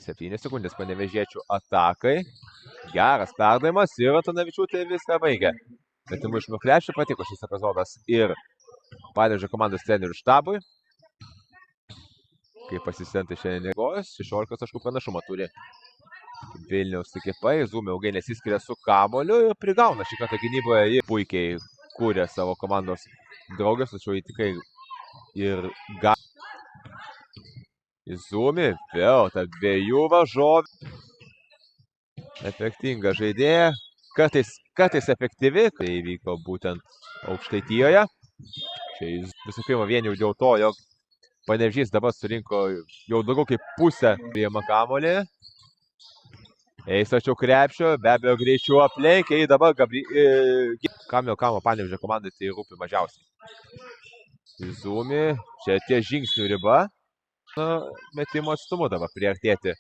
7 sekundės Panevėžiečių atakai. Geras perdavimas ir Antanavičiūtė viską baigia. Metimų iš krepšio patiko šis epizodas ir Panevėžio komandos trenerių štabui. Kaip asistentai šiandien negojus, 16 taškų pranašumą turi Vilniaus ekipa. Izumi ilgai nesiskiria su kamuoliu ir prigauna šį kartą gynyboje. Ji puikiai kūrė savo komandos draugės, tačiau jį tikrai ir Izumi vėl tarp dviejų varžovų. Efektinga žaidėja. Kartais efektyvi, kai įvyko būtent Aukštaitijoje. Čia visų pirma vien jau dėl to, jog Panevėžys dabar surinko jau daugiau kaip pusę priima kamuolį. Eis arčiau krepšio, be abejo greičiau aplenkia, jį dabar Kamo Panevėžio komandai tai rūpi mažiausiai. Izumi, čia ties žingsnių riba. Metimo atstumu dabar priartėti.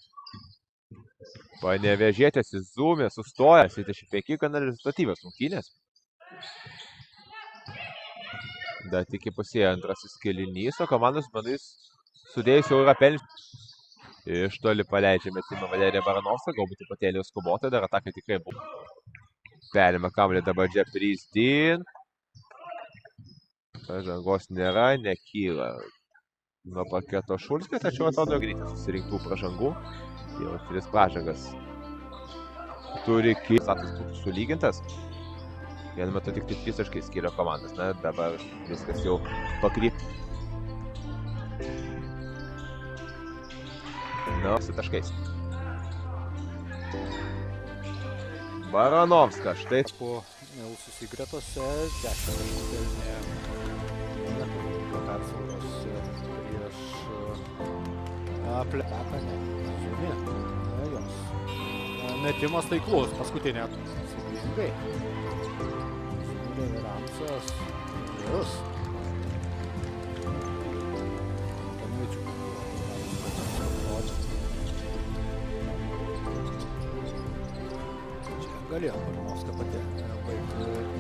Panevėžietės Izumi sustoja, 75 gana rezultatyvios rungtynės. Dar tik įpusėjo antrasis kėlinys, o komandos bandys sudėjus jau yra pelnius. Iš toli paleidžia metimą Valerija Baranovska, galbūt truputėlį skubota, dar atakai tikrai buvo. Perima kamuolį dabar Jeffrey Dean. Pražangos nėra, nekyla nuo paketo Šulskio, tačiau atrodo greitai susirinktų pražangų. Jau 3 pražangas turi status būtų sulygintas. Vienu metu tik 3 taškai skiria komandas. Na, dabar viskas jau pakryp. Na, su taškais. Baranovska, štai. Po susigretose 10 pelnė persvaros prieš Pletatą, Izumi. Jos. Metimas taiklus, paskutinė. Sėkmingai. Izumi Ramsas. Jūs. Čia galėjo Baranovska pati baigti